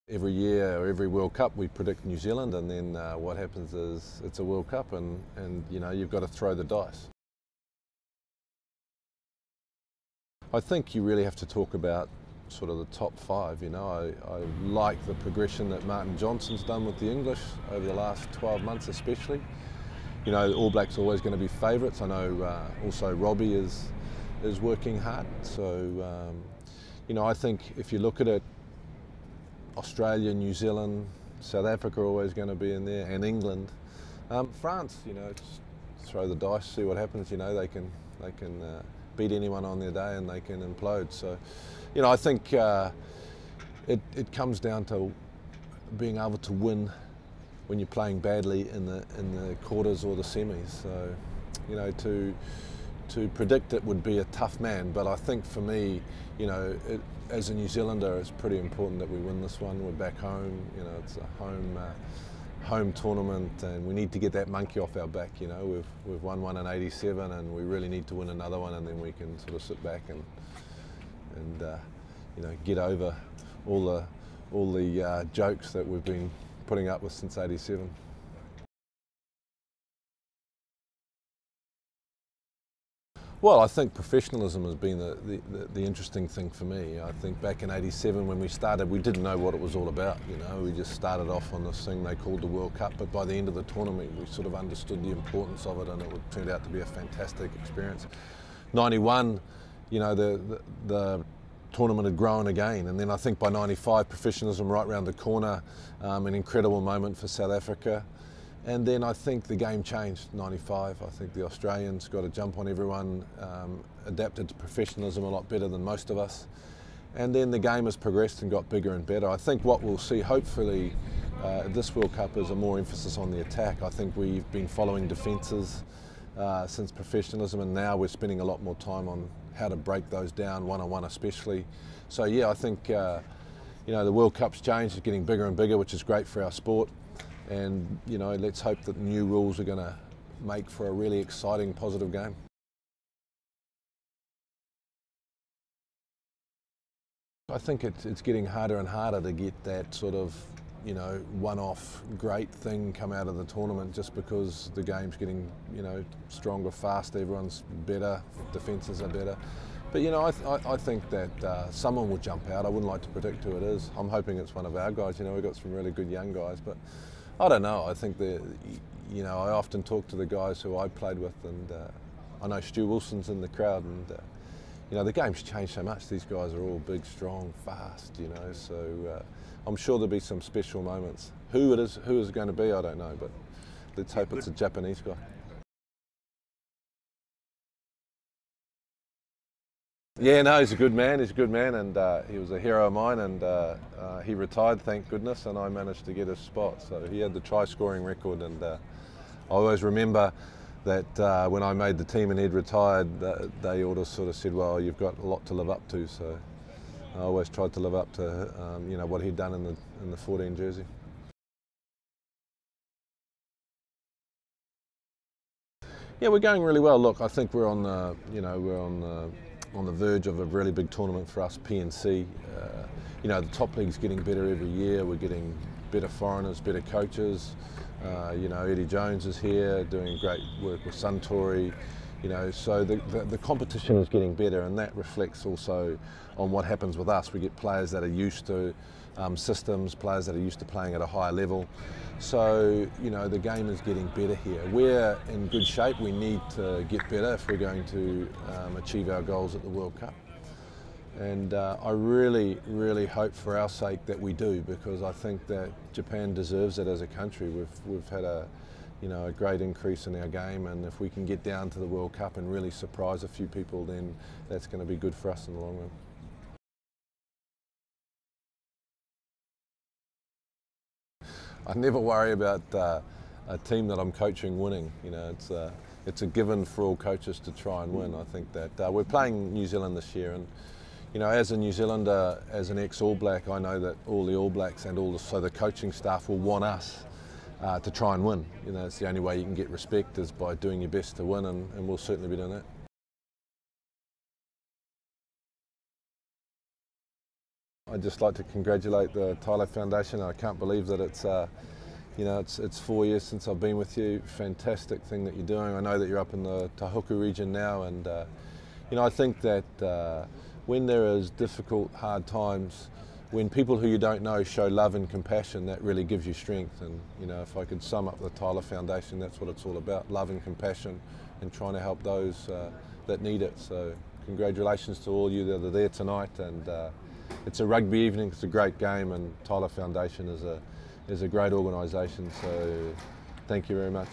Every year or every World Cup we predict New Zealand, and then what happens is it's a World Cup and you know, you've got to throw the dice. I think you really have to talk about sort of the top five. You know, I like the progression that Martin Johnson's done with the English over the last 12 months especially. You know, the All Blacks are always going to be favourites. I know also Robbie is working hard. So, you know, I think if you look at it, Australia, New Zealand, South Africa are always going to be in there, and England. France, you know, just throw the dice, see what happens. You know, they can beat anyone on their day and they can implode. So, you know, I think it comes down to being able to win when you're playing badly in the quarters or the semis. So, you know, to predict it would be a tough man, but I think for me, you know, as a New Zealander, it's pretty important that we win this one. We're back home, you know, it's a home tournament, and we need to get that monkey off our back. You know, we've won one in '87, and we really need to win another one, and then we can sort of sit back and you know, get over all the jokes that we've been putting up with since '87. Well, I think professionalism has been the interesting thing for me. I think back in '87 when we started, we didn't know what it was all about. You know, we just started off on this thing they called the World Cup, but by the end of the tournament we sort of understood the importance of it, and it turned out to be a fantastic experience. '91, you know, the tournament had grown again, and then I think by '95 professionalism right around the corner, an incredible moment for South Africa. And then I think the game changed, '95. I think the Australians got a jump on everyone, adapted to professionalism a lot better than most of us. And then the game has progressed and got bigger and better. I think what we'll see, hopefully, this World Cup is a more emphasis on the attack. I think we've been following defences since professionalism, and now we're spending a lot more time on how to break those down, one-on-one especially. So yeah, I think, you know, the World Cup's changed, it's getting bigger and bigger, which is great for our sport. And, you know, let's hope that new rules are going to make for a really exciting, positive game. I think it's getting harder and harder to get that sort of, you know, one-off great thing come out of the tournament, just because the game's getting, you know, stronger, faster, everyone's better, defences are better. But, you know, I think that someone will jump out. I wouldn't like to predict who it is. I'm hoping it's one of our guys. You know, we've got some really good young guys, but I don't know. I think that, you know, I often talk to the guys who I played with, and I know Stu Wilson's in the crowd, and you know, the game's changed so much. These guys are all big, strong, fast, you know, so I'm sure there'll be some special moments. Who is going to be, I don't know, but let's hope it's a Japanese guy. Yeah, no, he's a good man, and he was a hero of mine, and he retired, thank goodness, and I managed to get his spot. So he had the try-scoring record, and I always remember that when I made the team and he'd retired, they all sort of said, well, you've got a lot to live up to, so I always tried to live up to you know, what he'd done in the 14 jersey. Yeah, we're going really well. Look, I think we're on the, you know, on the verge of a really big tournament for us, PNC. You know, the top league's getting better every year. We're getting better foreigners, better coaches. You know, Eddie Jones is here doing great work with Suntory. You know, so the competition is getting better, and that reflects also on what happens with us. We get players that are used to systems, players that are used to playing at a higher level. So, you know, the game is getting better here. We're in good shape. We need to get better if we're going to achieve our goals at the World Cup. And I really, really hope for our sake that we do, because I think that Japan deserves it as a country. We've had a, you know, a great increase in our game, and if we can get down to the World Cup and really surprise a few people, then that's going to be good for us in the long run. I never worry about a team that I'm coaching winning. You know, it's a given for all coaches to try and win. I think that we're playing New Zealand this year, and you know, as a New Zealander, as an ex-All Black, I know that all the All Blacks and so the coaching staff will want us to try and win. You know, it's the only way you can get respect is by doing your best to win, and we'll certainly be doing that. I'd just like to congratulate the Tyler Foundation. I can't believe that it's you know, it's 4 years since I've been with you. Fantastic thing that you're doing. I know that you're up in the Tahuku region now, and you know, I think that when there is difficult, hard times, when people who you don't know show love and compassion, that really gives you strength. And you know, if I could sum up the Tyler Foundation, that's what it's all about: love and compassion, and trying to help those that need it. So congratulations to all you that are there tonight. And it's a rugby evening. It's a great game, and Tyler Foundation is a great organisation. So thank you very much.